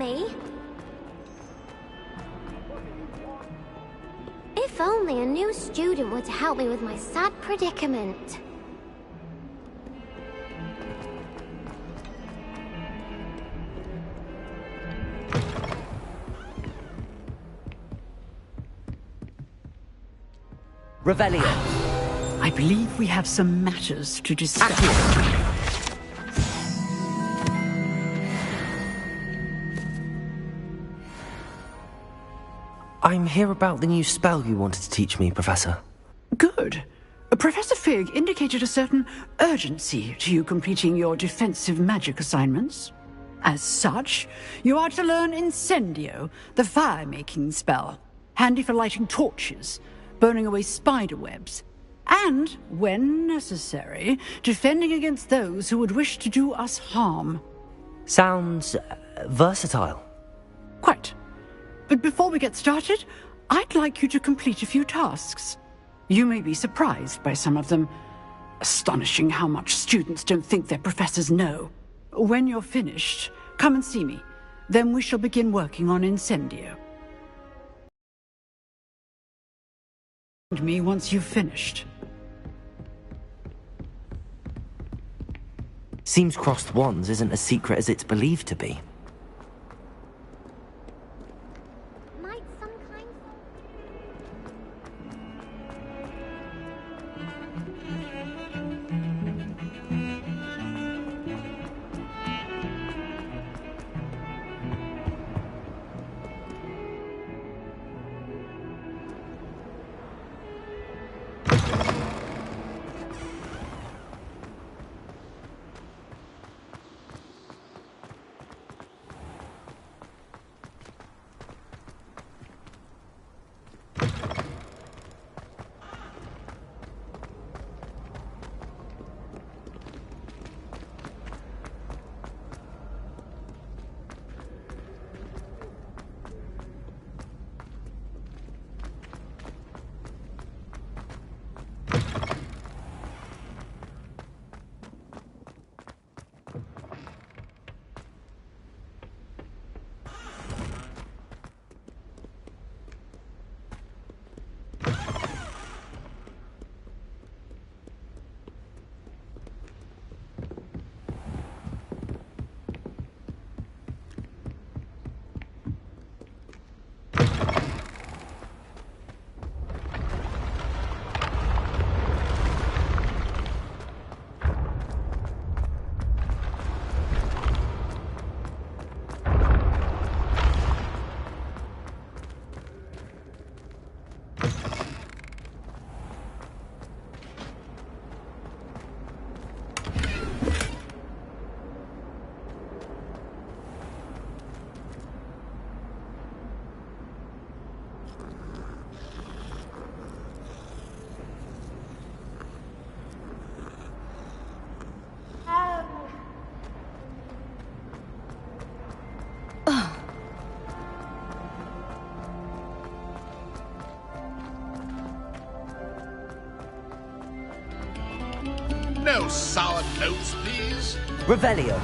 me. If only a new student were to help me with my sad predicament. Revelio. I believe we have some matters to discuss. I'm here about the new spell you wanted to teach me, Professor. Good. Professor Fig indicated a certain urgency to you completing your defensive magic assignments. As such, you are to learn Incendio, the fire-making spell, handy for lighting torches, burning away spider webs, and, when necessary, defending against those who would wish to do us harm. Sounds versatile. Quite. But before we get started, I'd like you to complete a few tasks. You may be surprised by some of them. Astonishing how much students don't think their professors know. When you're finished, come and see me. Then we shall begin working on Incendio. Find me once you've finished. Seems crossed wands isn't as secret as it's believed to be. Might some kind... No sour notes, please. Revelio.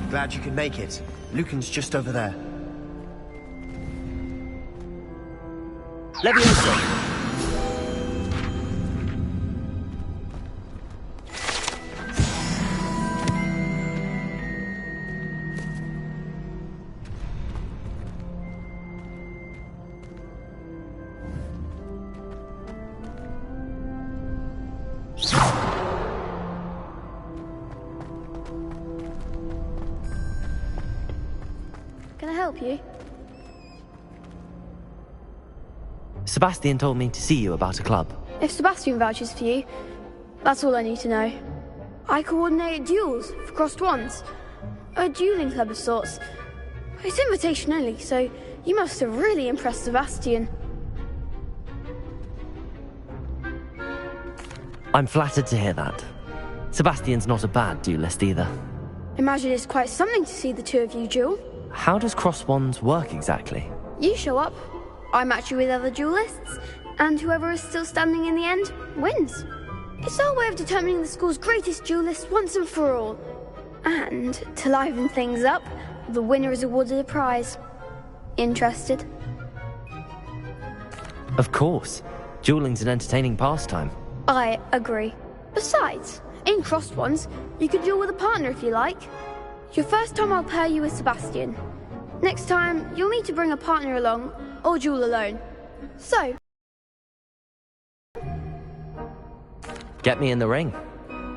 Glad you could make it. Lucan's just over there. Levioso. Can I help you? Sebastian told me to see you about a club. If Sebastian vouches for you, that's all I need to know. I coordinate duels for crossed wands. A dueling club of sorts. It's invitation only, so you must have really impressed Sebastian. I'm flattered to hear that. Sebastian's not a bad duelist either. Imagine it's quite something to see the two of you duel. How does cross wands work exactly? You show up, I match you with other duelists, and whoever is still standing in the end wins. It's our way of determining the school's greatest duelist once and for all. And to liven things up, the winner is awarded a prize. Interested? Of course. Dueling's an entertaining pastime. I agree. Besides, in crossed ones, you can duel with a partner if you like. Your first time I'll pair you with Sebastian. Next time, you'll need to bring a partner along, or duel alone. So... Get me in the ring.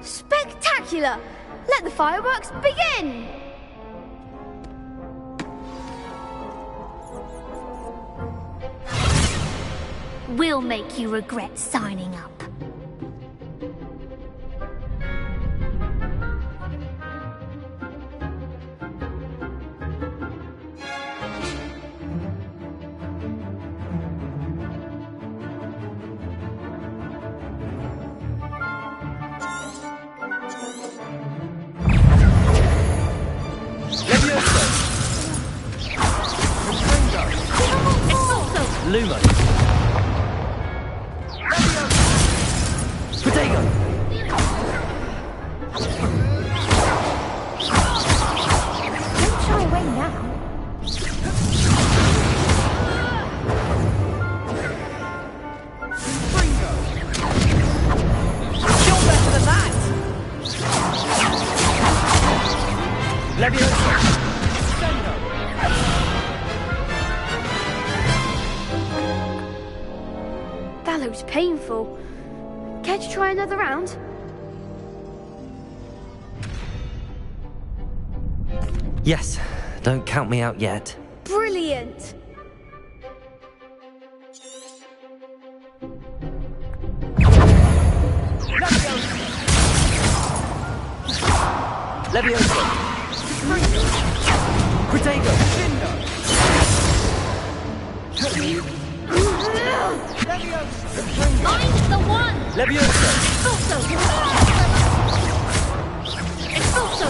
Spectacular! Let the fireworks begin! We'll make you regret signing up. Lumo. Potato. Don't shy away now. You're better than that! Leviosa. That looks painful. Care to try another round? Yes, don't count me out yet. Brilliant! Leviosa. Protego. Find the one! Leviosa. Expulso! Expulso!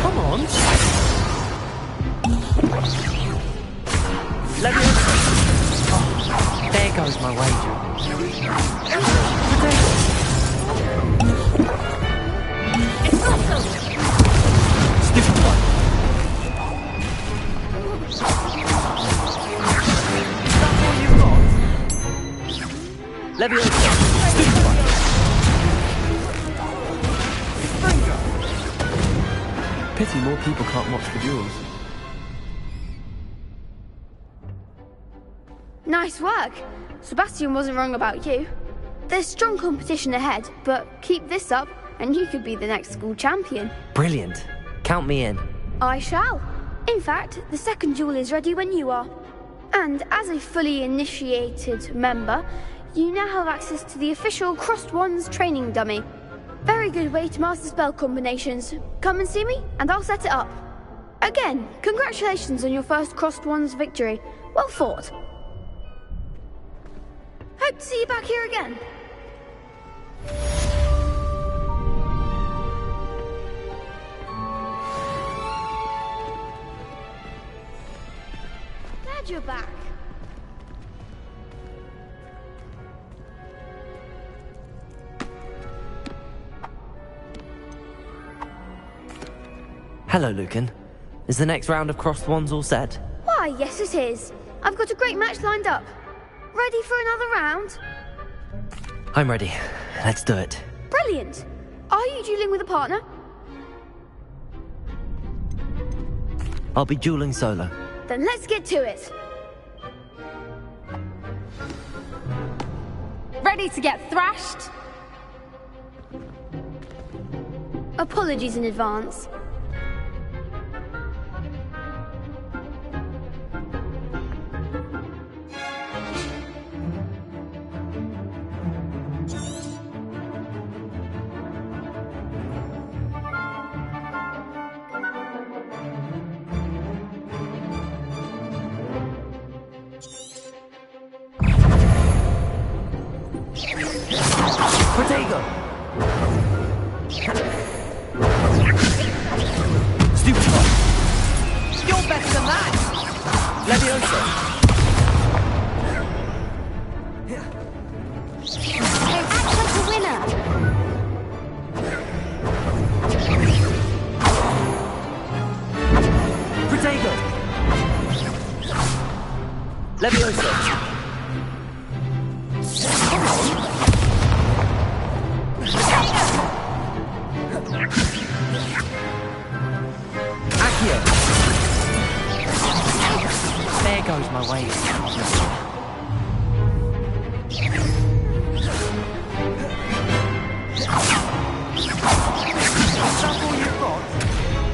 Come on. Leviosa. Oh, there goes my wager. Expulso! Stupid one. Is that all you've got? Leviosa. Stupid one. Pity more people can't watch the duels. Nice work. Sebastian wasn't wrong about you. There's strong competition ahead, but keep this up and you could be the next school champion. Brilliant. Count me in. I shall. In fact, the second duel is ready when you are. And as a fully initiated member, you now have access to the official Crossed Wands training dummy. Very good way to master spell combinations. Come and see me, and I'll set it up. Again, congratulations on your first Crossed Wands victory. Well fought. Hope to see you back here again. Glad you're back. Hello, Lucan. Is the next round of crossed wands all set? Why, yes it is. I've got a great match lined up. Ready for another round? I'm ready. Let's do it. Brilliant. Are you dueling with a partner? I'll be dueling solo. Then let's get to it. Ready to get thrashed? Apologies in advance. Protego! Stupid fuck! You're better than that! Levioso! Act like a winner. Protego! Levioso! Accio! There goes my waist.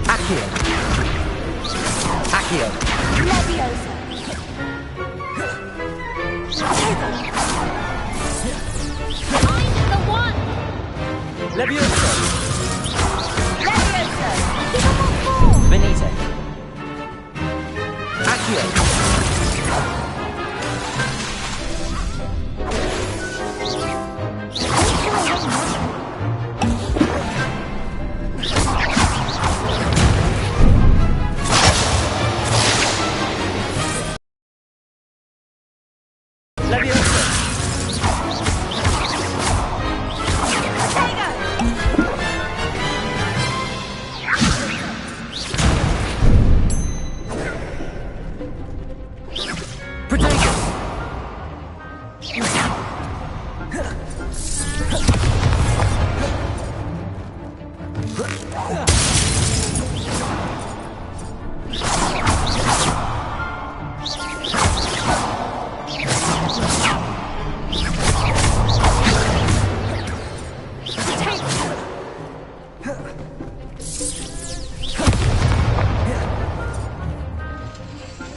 Accio! Accio! Leviosa. I'm the one. Levioso! Leviosa. Give him a four. Venite! Accio! Levioso! Protego!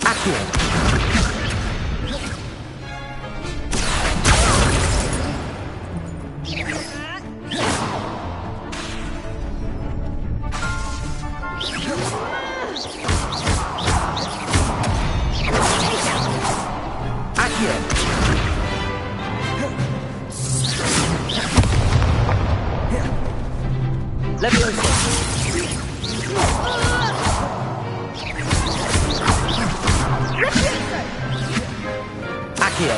Accio! Accio! Levioso! Accio!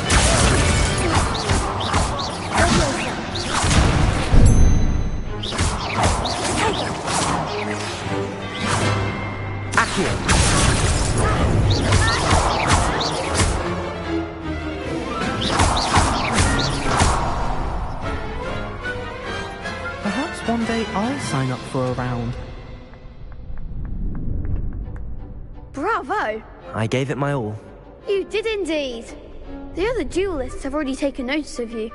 Accio! Perhaps one day I'll sign up for a round. Bravo! I gave it my all. You did indeed. The other duelists have already taken notice of you,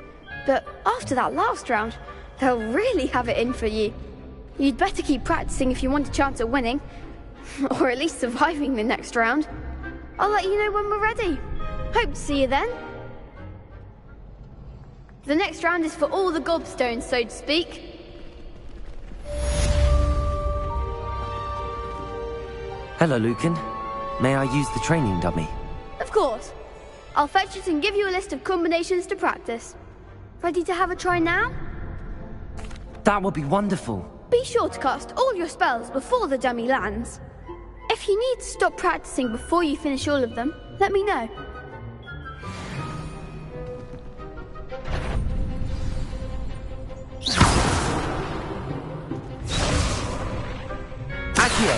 but after that last round, they'll really have it in for you. You'd better keep practicing if you want a chance at winning, or at least surviving the next round. I'll let you know when we're ready. Hope to see you then. The next round is for all the gobstones, so to speak. Hello, Lucan. May I use the training dummy? Of course. I'll fetch it and give you a list of combinations to practice. Ready to have a try now? That would be wonderful. Be sure to cast all your spells before the dummy lands. If you need to stop practicing before you finish all of them, let me know. Accio!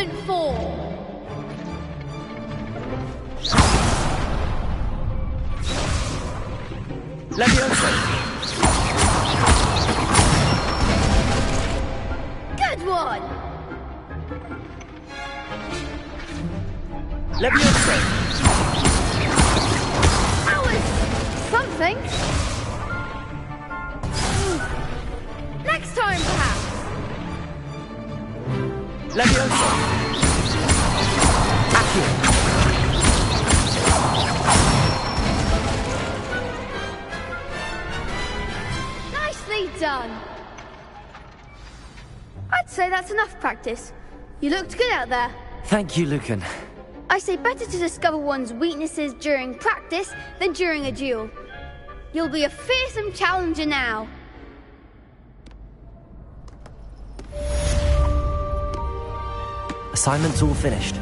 Excellent form! Leviosa! Good one! Leviosa! That was something. Next time, perhaps. Leviosa! Accio! Nicely done. I'd say that's enough practice. You looked good out there. Thank you, Lucan. I say better to discover one's weaknesses during practice than during a duel. You'll be a fearsome challenger now. Assignment's all finished.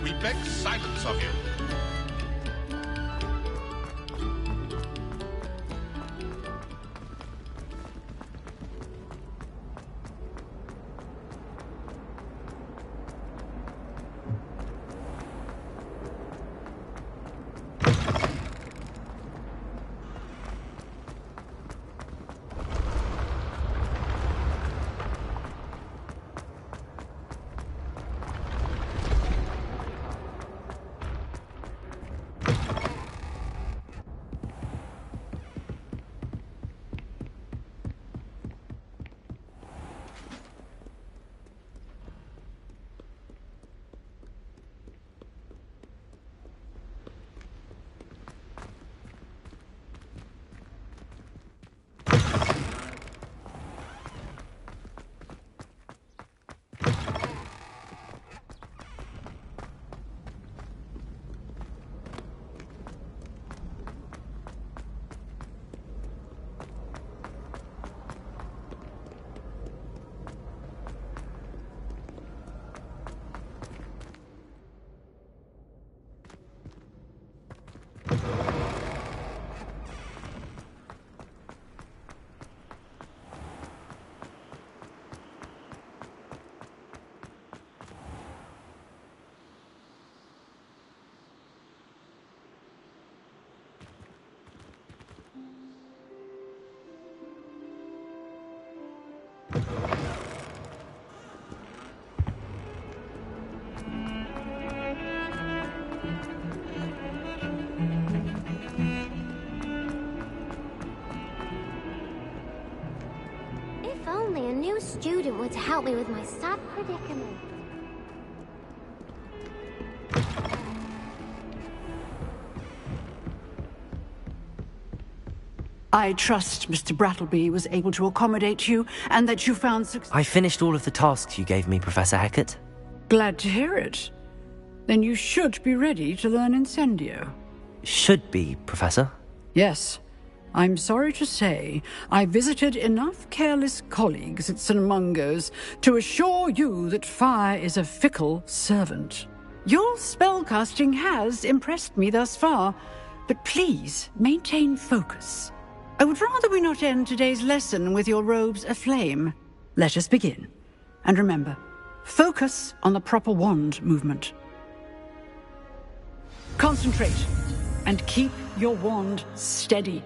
We beg silence of you. If only a new student were to help me with my sad predicament. I trust Mr. Brattleby was able to accommodate you, and that you found success. I finished all of the tasks you gave me, Professor Hecat. Glad to hear it. Then you should be ready to learn Incendio. Should be, Professor. Yes. I'm sorry to say, I visited enough careless colleagues at St. Mungo's to assure you that fire is a fickle servant. Your spellcasting has impressed me thus far, but please maintain focus. I would rather we not end today's lesson with your robes aflame. Let us begin. And remember, focus on the proper wand movement. Concentrate, and keep your wand steady.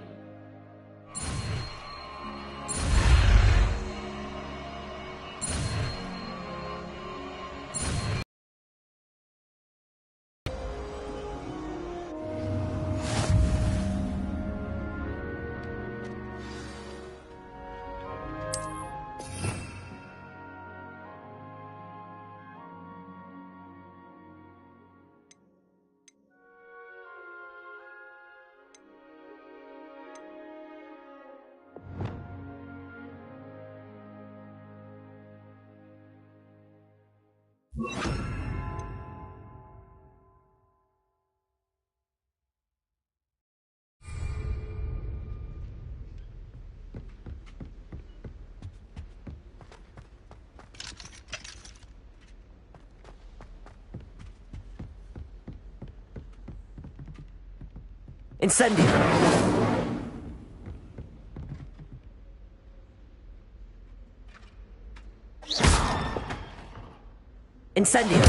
Incendio! Incendio!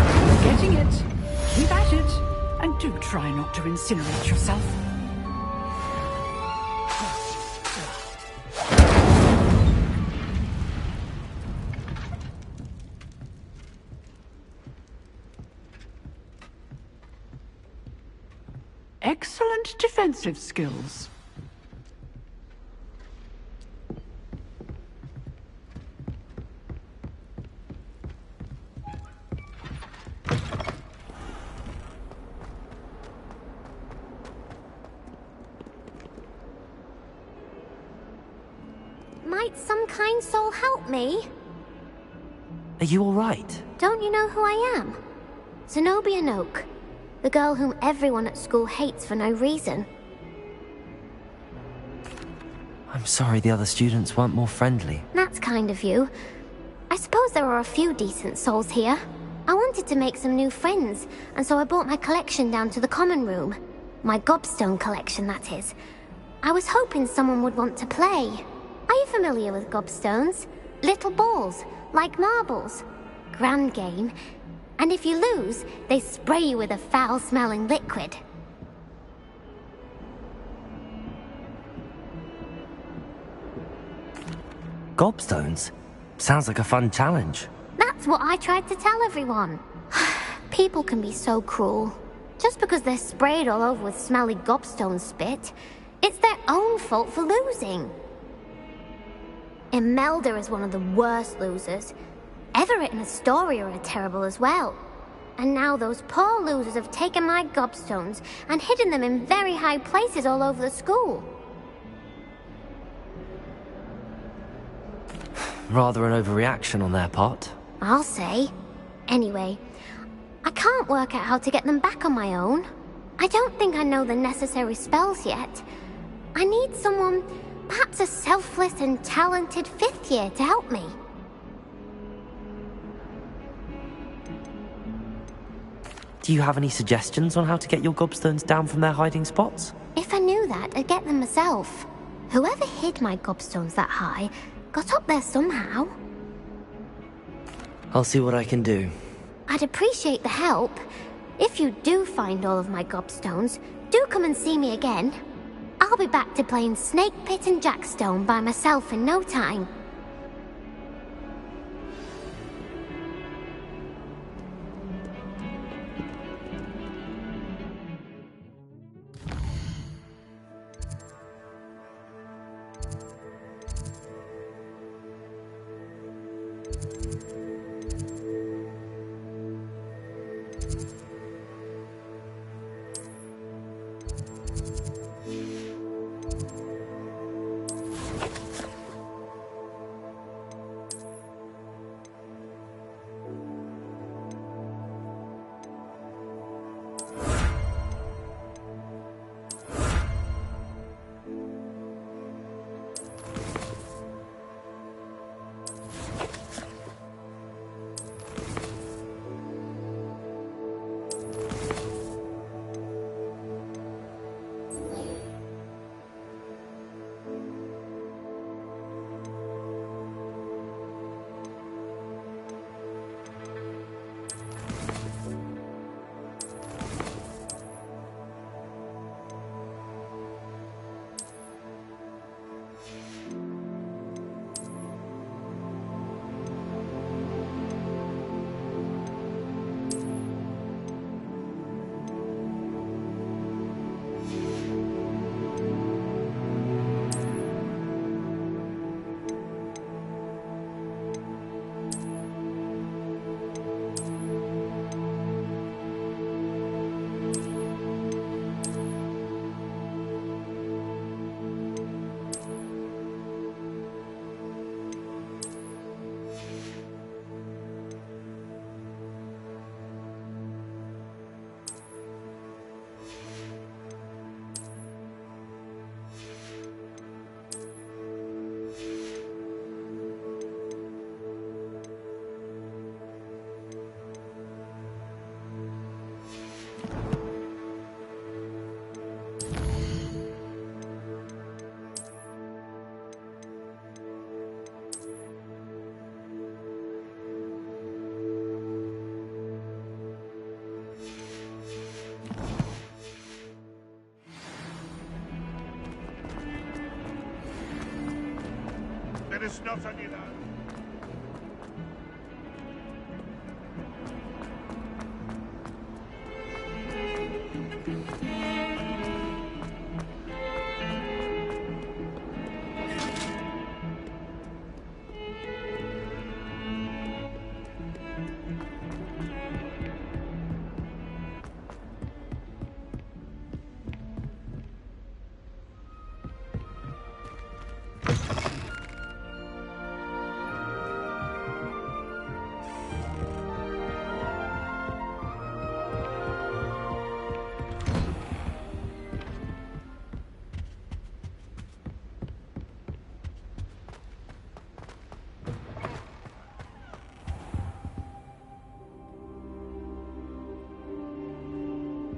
Getting it. Keep at it. And do try not to incinerate yourself. Excellent defensive skills. Might some kind soul help me? Are you alright? Don't you know who I am? Zenobia Noak. The girl whom everyone at school hates for no reason. I'm sorry the other students weren't more friendly. That's kind of you. I suppose there are a few decent souls here. I wanted to make some new friends, and so I brought my collection down to the common room. My gobstone collection, that is. I was hoping someone would want to play. Are you familiar with gobstones? Little balls, like marbles. Grand game. And if you lose, they spray you with a foul-smelling liquid. Gobstones? Sounds like a fun challenge. That's what I tried to tell everyone. People can be so cruel. Just because they're sprayed all over with smelly gobstone spit, it's their own fault for losing. Imelda is one of the worst losers. Everett and Astoria are terrible as well. And now those poor losers have taken my gobstones and hidden them in very high places all over the school. Rather an overreaction on their part. I'll say. Anyway, I can't work out how to get them back on my own. I don't think I know the necessary spells yet. I need someone, perhaps a selfless and talented 5th year to help me. Do you have any suggestions on how to get your gobstones down from their hiding spots? If I knew that, I'd get them myself. Whoever hid my gobstones that high got up there somehow. I'll see what I can do. I'd appreciate the help. If you do find all of my gobstones, do come and see me again. I'll be back to playing Snake Pit and Jackstone by myself in no time. Get a snot on you now.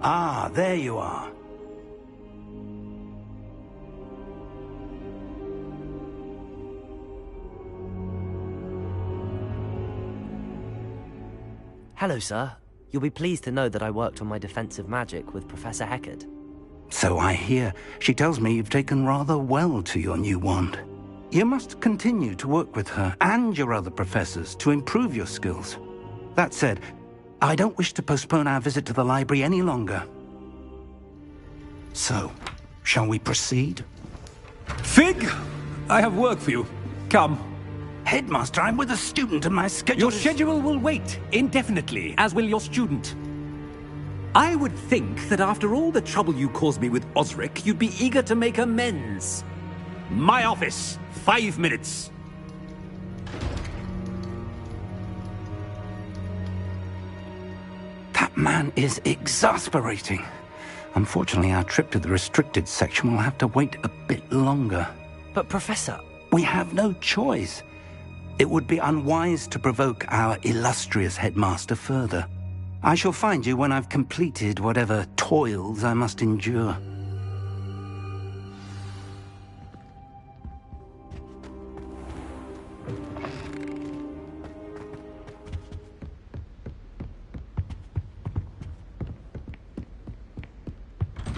Ah, there you are. Hello, sir. You'll be pleased to know that I worked on my defensive magic with Professor Heckard. So I hear. She tells me you've taken rather well to your new wand. You must continue to work with her and your other professors to improve your skills. That said, I don't wish to postpone our visit to the library any longer. So, shall we proceed? Fig! I have work for you. Come. Headmaster, I'm with a student and my schedule Your schedule will wait indefinitely, as will your student. I would think that after all the trouble you caused me with Osric, you'd be eager to make amends. My office, 5 minutes. That man is exasperating. Unfortunately, our trip to the restricted section will have to wait a bit longer. But, Professor... We have no choice. It would be unwise to provoke our illustrious headmaster further. I shall find you when I've completed whatever toils I must endure.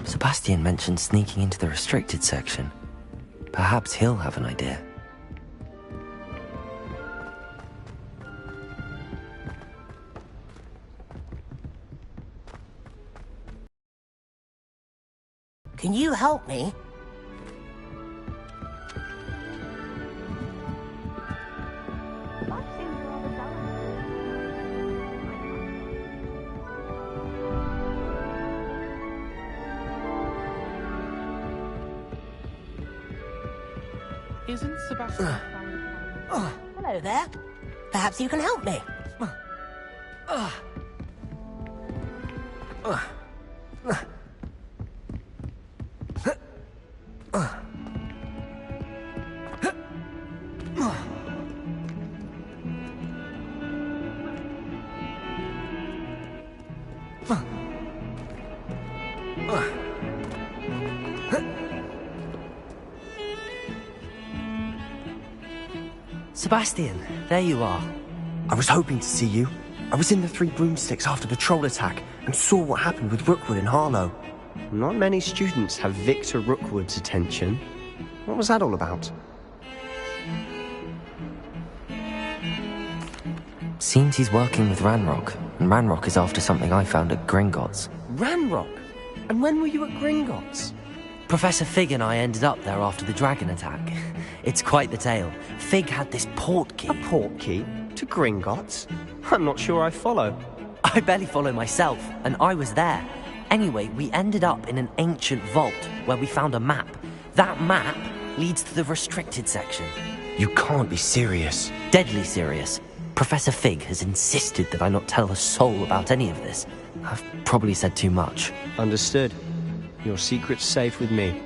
Sebastian mentioned sneaking into the restricted section. Perhaps he'll have an idea. Can you help me? Isn't Sebastian... Hello there. Perhaps you can help me. Sebastian, there you are. I was hoping to see you. I was in the Three Broomsticks after the troll attack and saw what happened with Rookwood in Harlow. Not many students have Victor Rookwood's attention. What was that all about? Seems he's working with Ranrock, and Ranrock is after something I found at Gringotts. Ranrock? And when were you at Gringotts? Professor Fig and I ended up there after the dragon attack. It's quite the tale. Fig had this port key. A port key? To Gringotts? I'm not sure I follow. I barely follow myself, and I was there. Anyway, we ended up in an ancient vault where we found a map. That map leads to the restricted section. You can't be serious. Deadly serious. Professor Fig has insisted that I not tell a soul about any of this. I've probably said too much. Understood. Your secret's safe with me.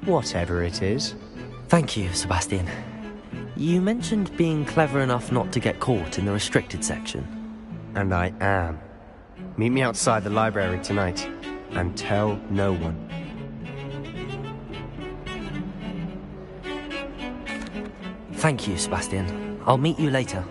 Whatever it is. Thank you, Sebastian. You mentioned being clever enough not to get caught in the restricted section. And I am. Meet me outside the library tonight, and tell no one. Thank you, Sebastian. I'll meet you later.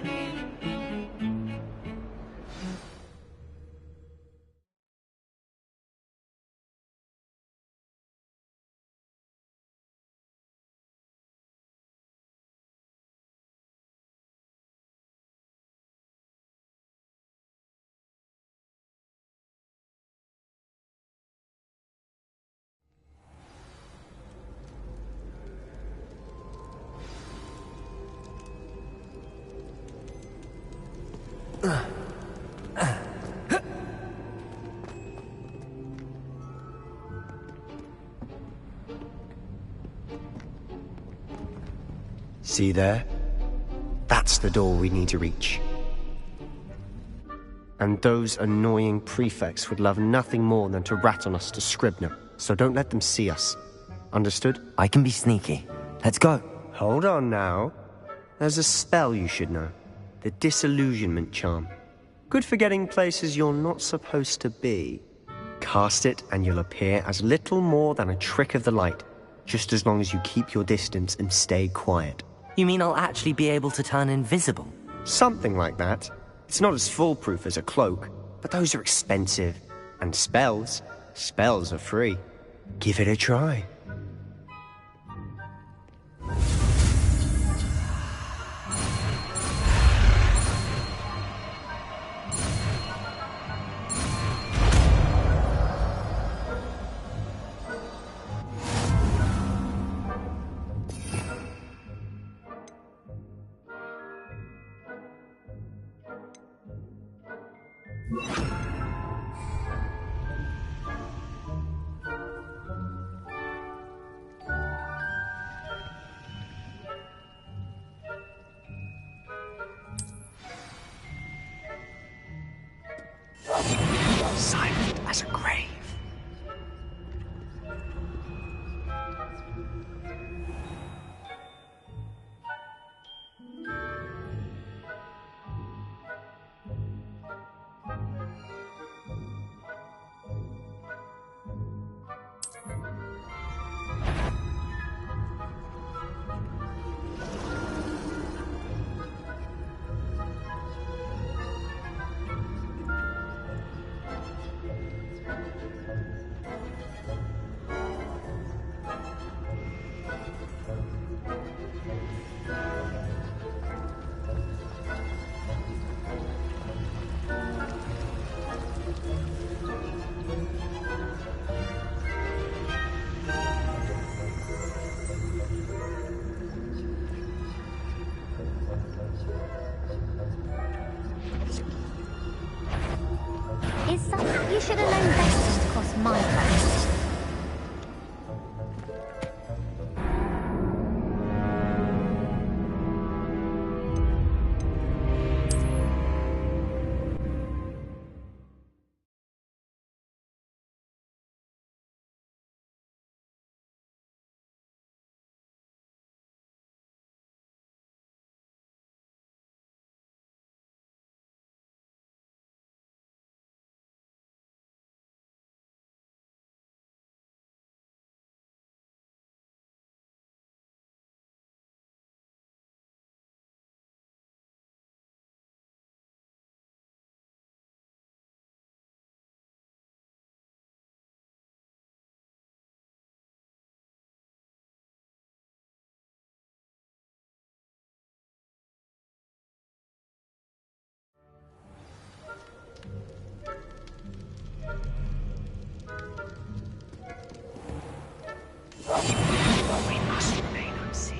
See there? That's the door we need to reach. And those annoying prefects would love nothing more than to rat on us to Scribner, so don't let them see us. Understood? I can be sneaky. Let's go. Hold on now. There's a spell you should know. The Disillusionment Charm. Good for getting places you're not supposed to be. Cast it and you'll appear as little more than a trick of the light, just as long as you keep your distance and stay quiet. You mean I'll actually be able to turn invisible? Something like that. It's not as foolproof as a cloak, but those are expensive. And spells are free. Give it a try. Silent as a grave. Is something you should have known best to cross my path? We must remain unseen.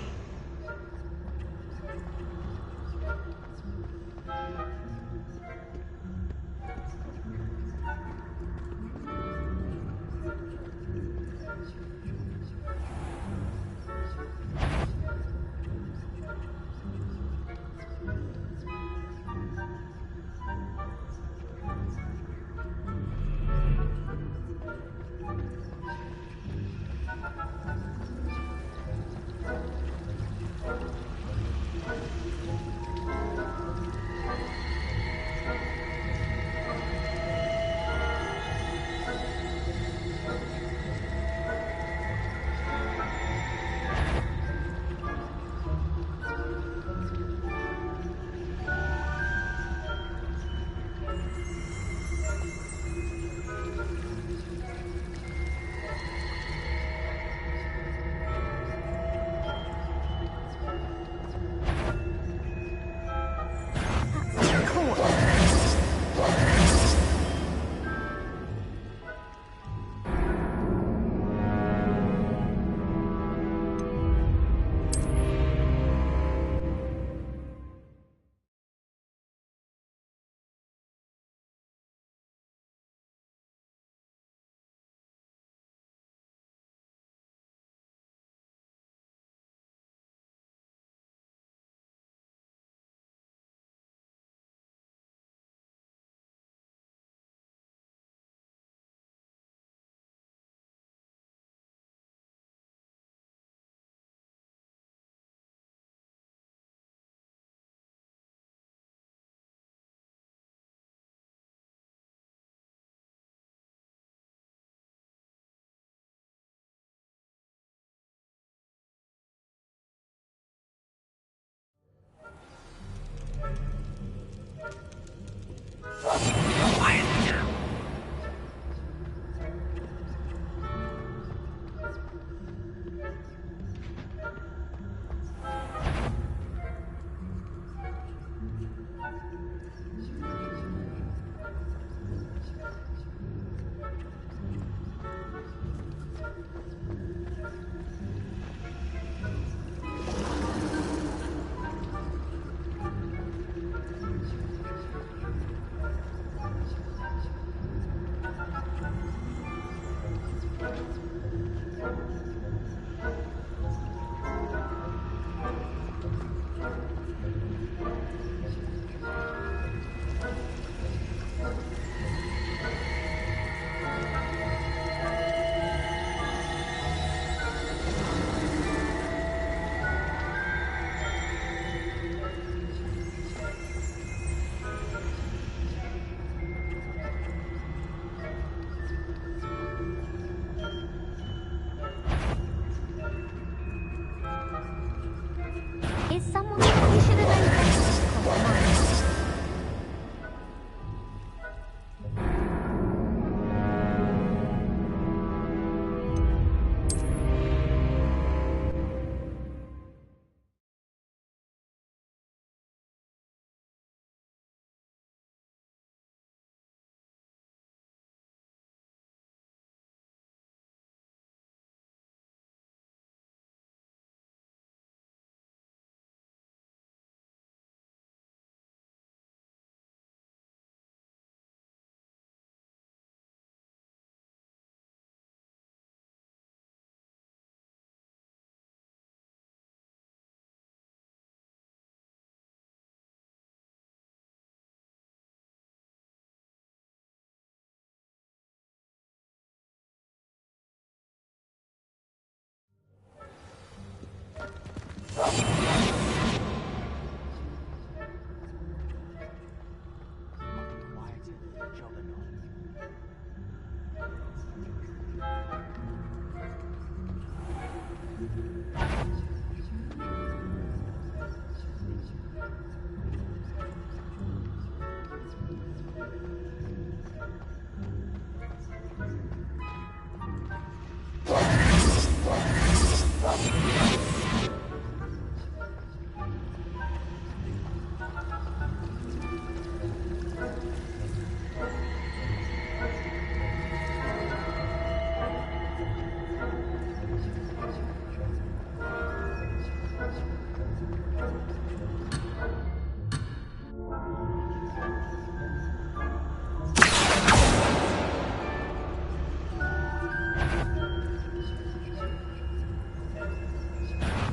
Is someone we should have known better to call mine?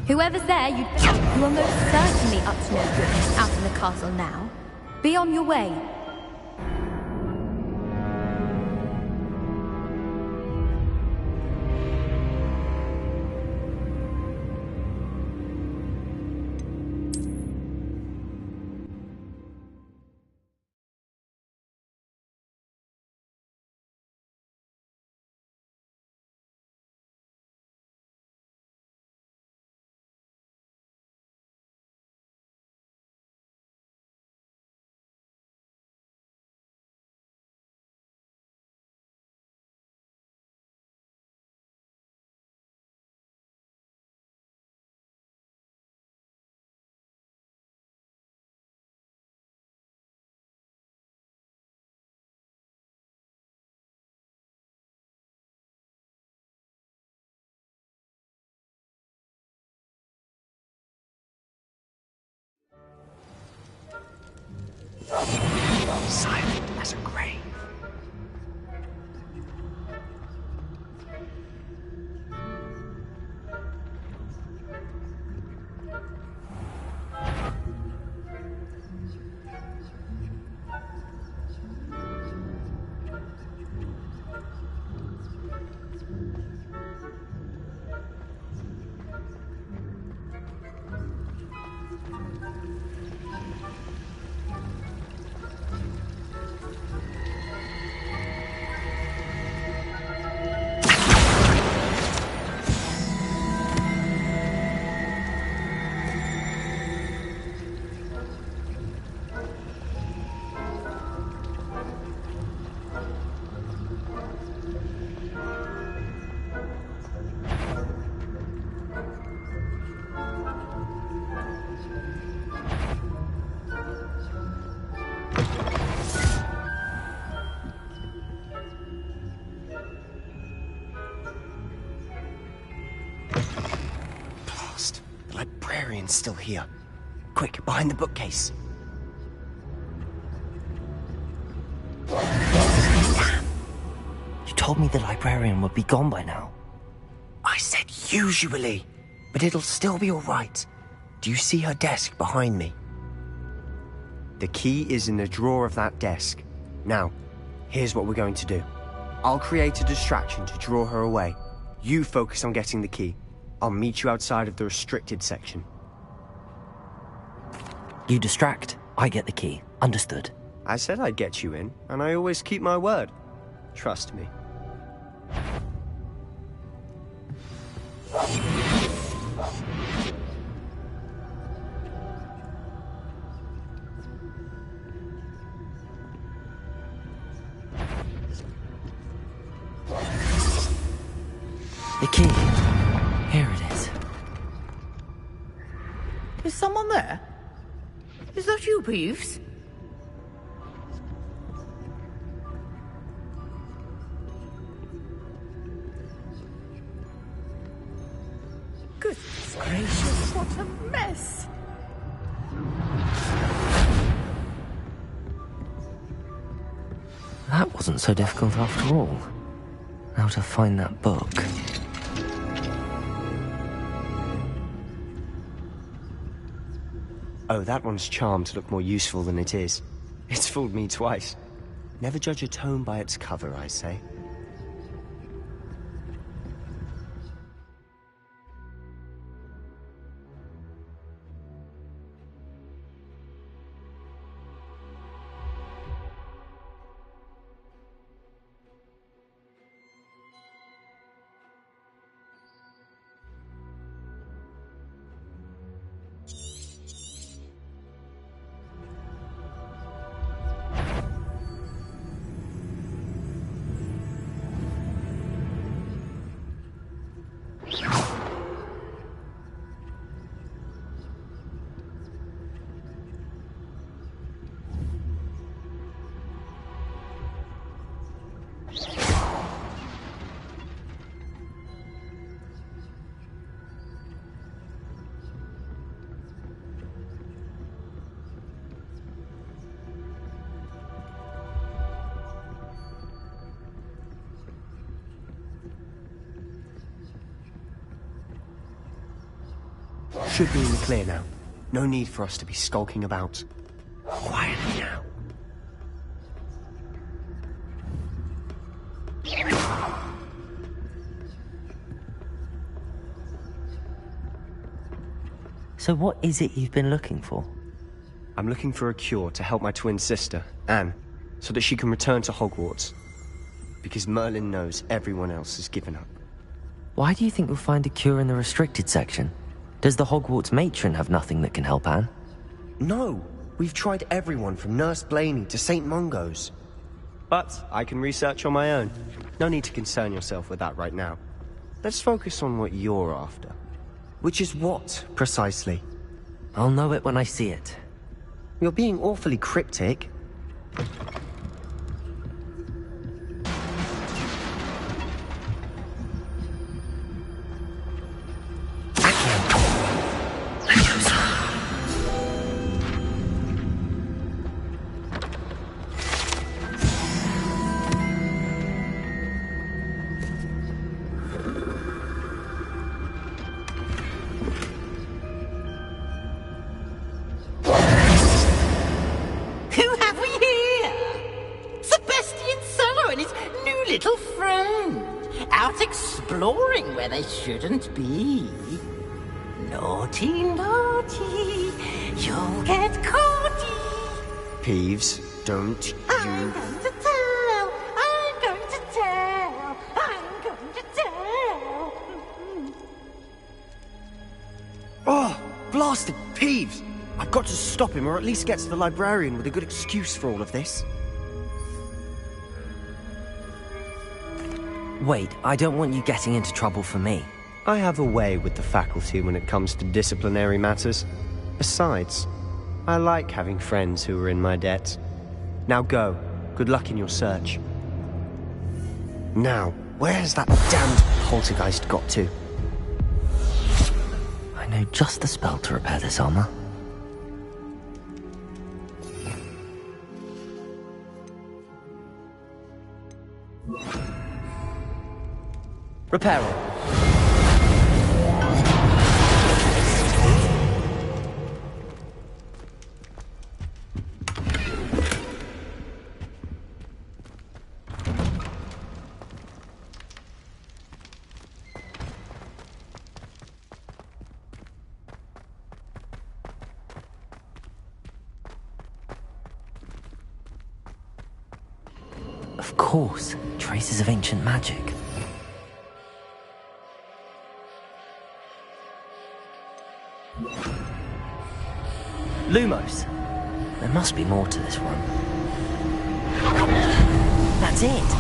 Whoever's there, you are most certainly up to no good out in the castle now. Be on your way. Silent as a grave. librarian's still here. Quick, behind the bookcase. Damn! You told me the librarian would be gone by now. I said usually, but it'll still be all right. Do you see her desk behind me? The key is in the drawer of that desk. Now, here's what we're going to do. I'll create a distraction to draw her away. You focus on getting the key. I'll meet you outside of the restricted section. You distract, I get the key. Understood. I said I'd get you in, and I always keep my word. Trust me. The key. Here it is. Is someone there? Is that you, Peeves? Goodness gracious, what a mess! That wasn't so difficult after all. Now to find that book. Oh, that one's charmed to look more useful than it is. It's fooled me twice. Never judge a tome by its cover, I say. Should be in the clear now. No need for us to be skulking about. Quietly now. So what is it you've been looking for? I'm looking for a cure to help my twin sister, Anne, so that she can return to Hogwarts. Because Merlin knows everyone else has given up. Why do you think we'll find a cure in the restricted section? Does the Hogwarts matron have nothing that can help Anne? No! We've tried everyone from Nurse Blaney to St. Mungo's. But I can research on my own. No need to concern yourself with that right now. Let's focus on what you're after. Which is what, precisely? I'll know it when I see it. You're being awfully cryptic. Shouldn't be. Naughty, naughty, you'll get caughty. Peeves, don't you... I'm going to tell, I'm going to tell, I'm going to tell. Oh, blasted Peeves! I've got to stop him, or at least get to the librarian with a good excuse for all of this. Wait, I don't want you getting into trouble for me. I have a way with the faculty when it comes to disciplinary matters. Besides, I like having friends who are in my debt. Now go. Good luck in your search. Now, where has that damned poltergeist got to? I know know just the spell to repair this armor. Repair it. Of course, traces of ancient magic. Lumos. There must be more to this one. That's it!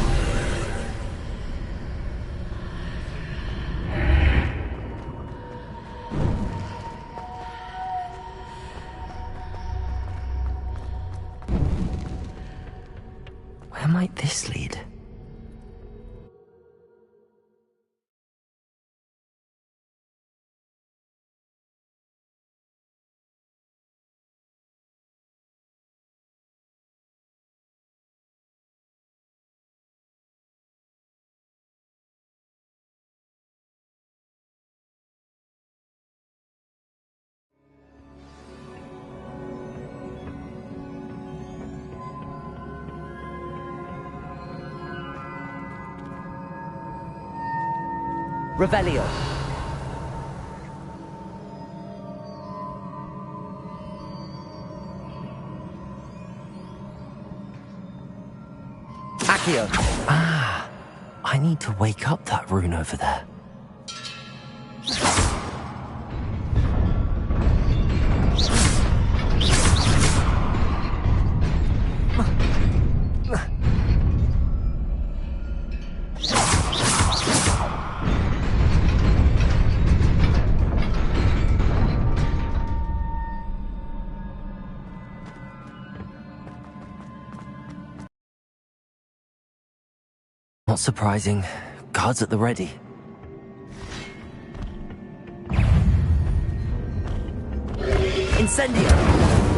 Where might this lead? Revelio. Accio. Ah, I need to wake up that rune over there. Not surprising. Guards at the ready. Incendio!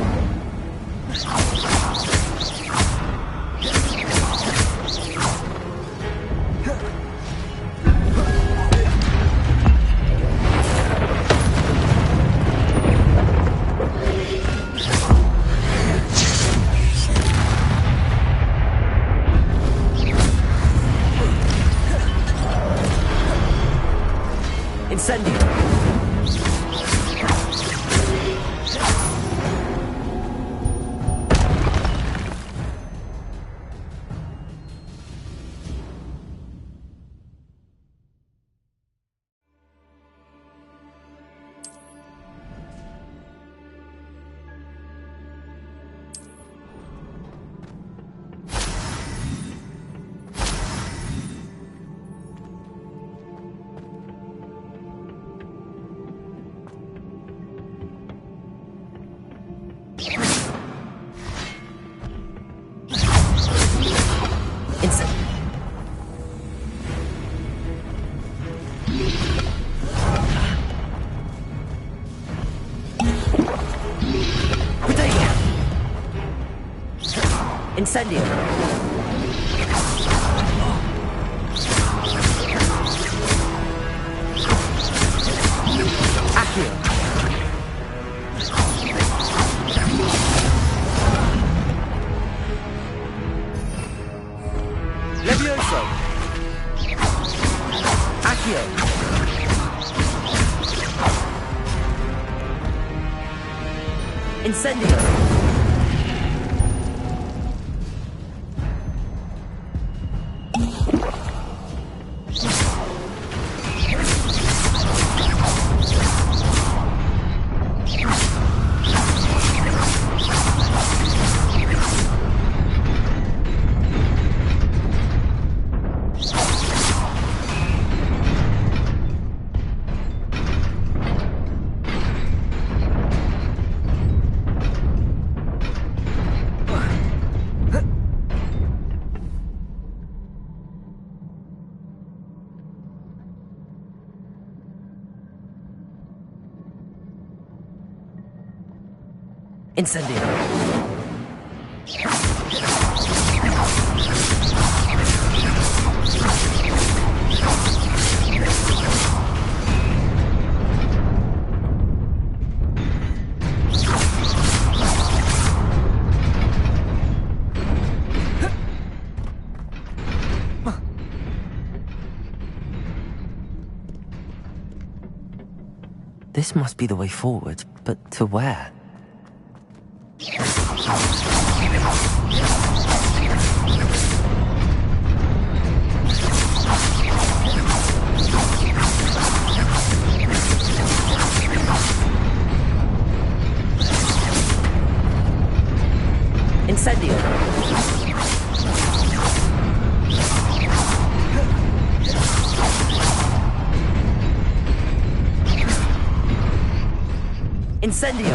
Incendio! Incendio! Accio! Levioso! Accio! Incendio! Incendio. This must be the way forward, but to where? Incendio. Incendio!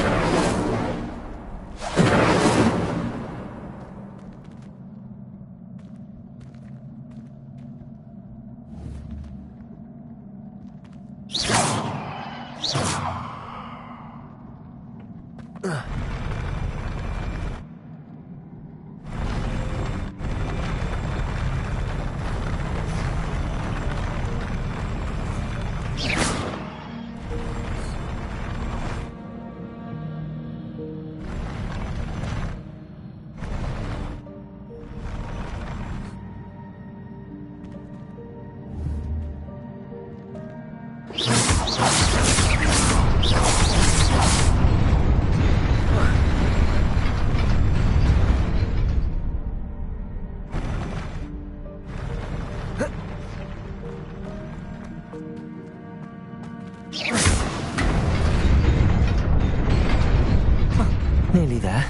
Nearly there.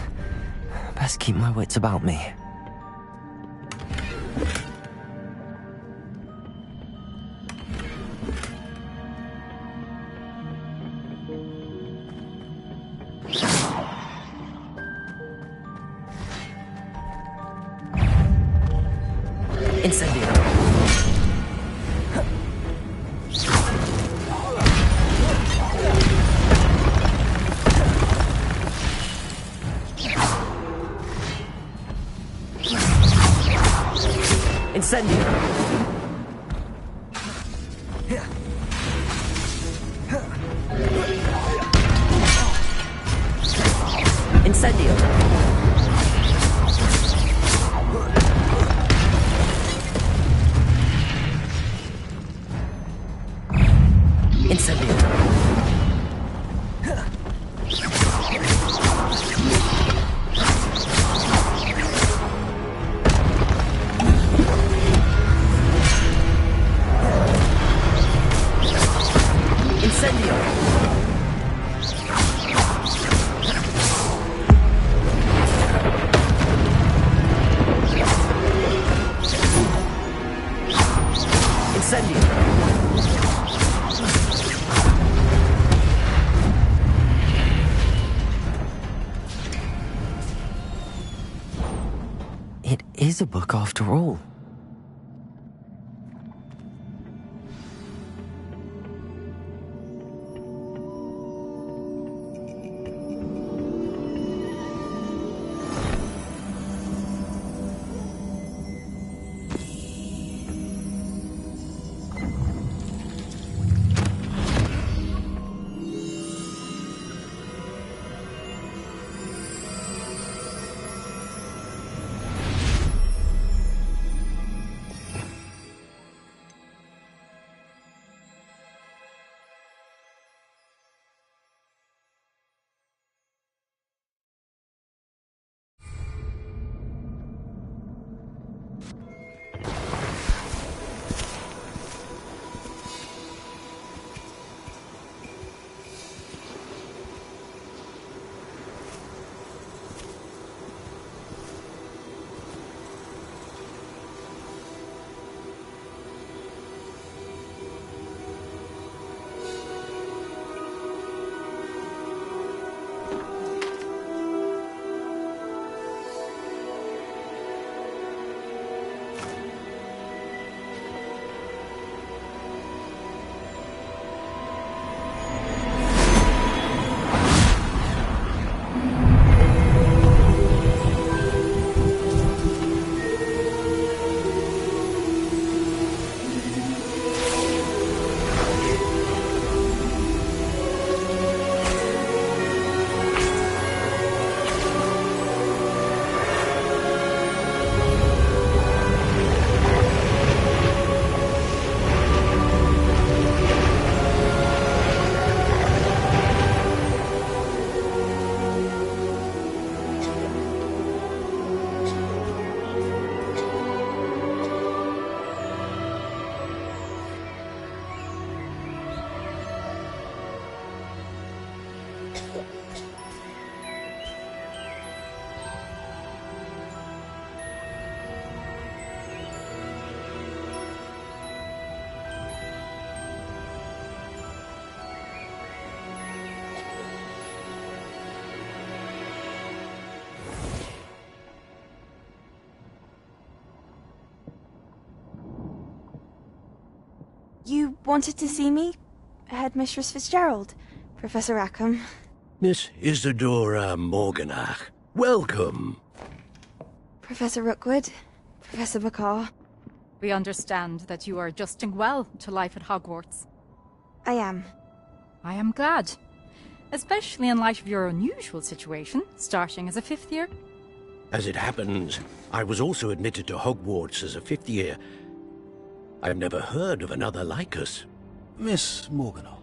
Best keep my wits about me. Incendio. Incendio. Incendio. Incendio. It is a book after all. You wanted to see me? Headmistress Fitzgerald, Professor Rackham. Miss Isadora Morganach, welcome. Professor Rookwood, Professor Bakar. We understand that you are adjusting well to life at Hogwarts. I am. I am glad. Especially in light of your unusual situation, starting as a 5th year. As it happens, I was also admitted to Hogwarts as a 5th year. I've never heard of another like us. Miss Morganach,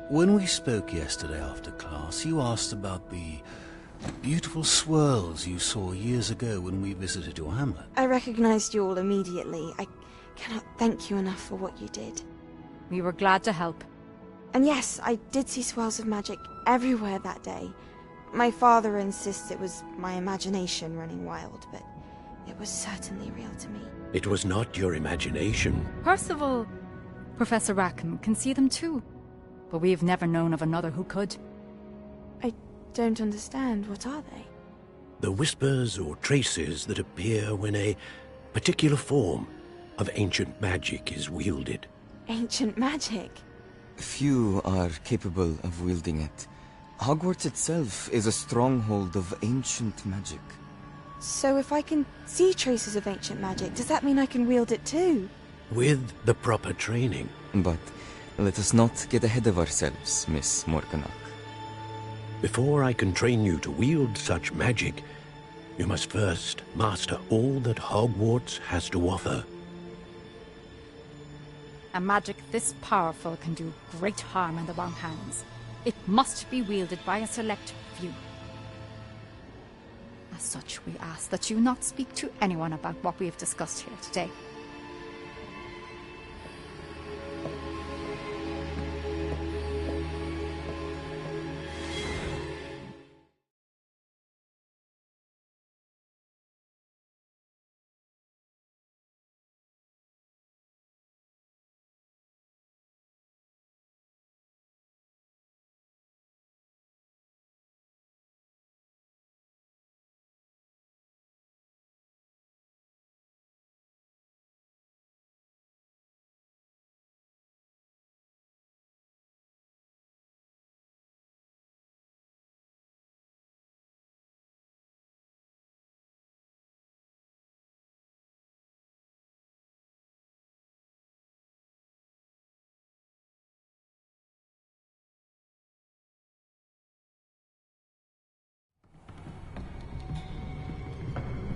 when we spoke yesterday after class, you asked about the beautiful swirls you saw years ago when we visited your hamlet. I recognized you all immediately. I cannot thank you enough for what you did. We were glad to help. And yes, I did see swirls of magic everywhere that day. My father insists it was my imagination running wild, but it was certainly real to me. It was not your imagination. Percival, Professor Rackham can see them too, but we've never known of another who could. I don't understand. What are they? The whispers or traces that appear when a particular form of ancient magic is wielded. Ancient magic? Few are capable of wielding it. Hogwarts itself is a stronghold of ancient magic. So if I can see traces of ancient magic, does that mean I can wield it too? With the proper training. But let us not get ahead of ourselves, Miss Morganach. Before I can train you to wield such magic, you must first master all that Hogwarts has to offer. A magic this powerful can do great harm in the wrong hands. It must be wielded by a select few. As such, we ask that you not speak to anyone about what we have discussed here today.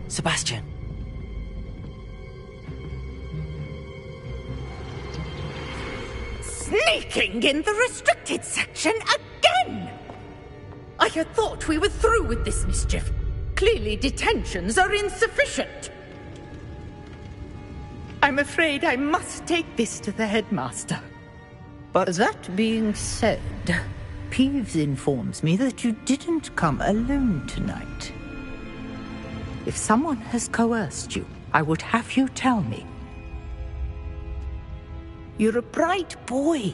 Sebastian. Sneaking in the restricted section again! I had thought we were through with this mischief. Clearly detentions are insufficient. I'm afraid I must take this to the headmaster. But that being said, Peeves informs me that you didn't come alone tonight. If someone has coerced you, I would have you tell me. You're a bright boy.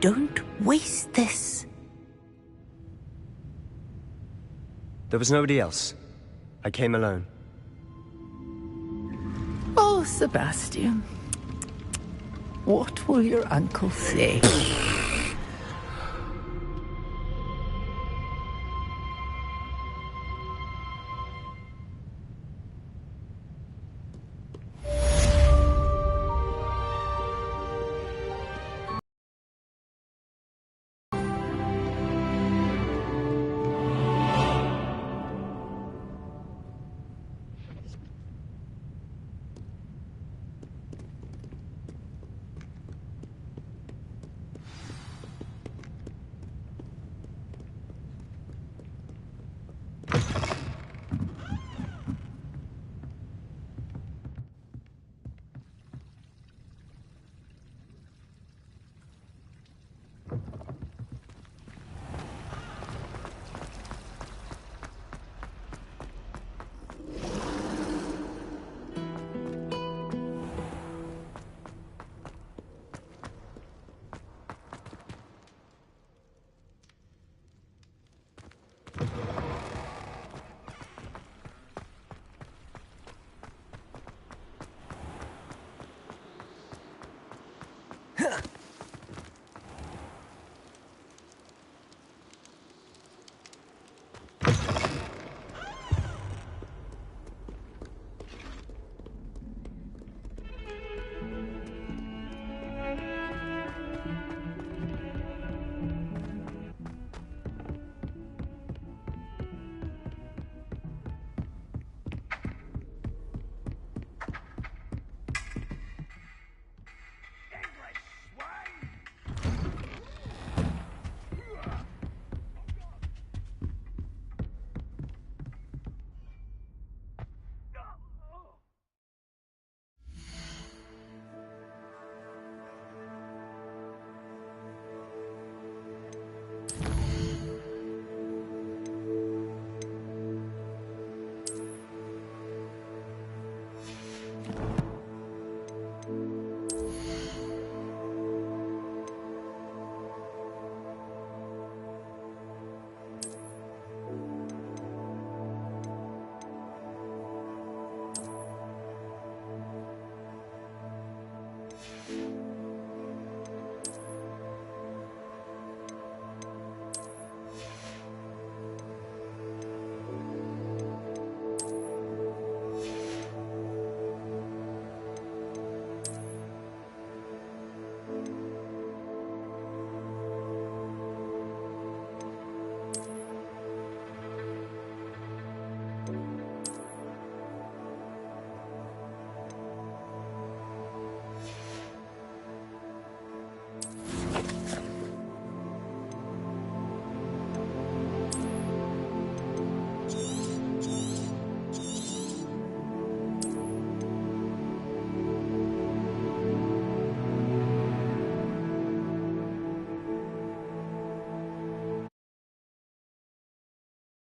Don't waste this. There was nobody else. I came alone. Oh, Sebastian. What will your uncle say?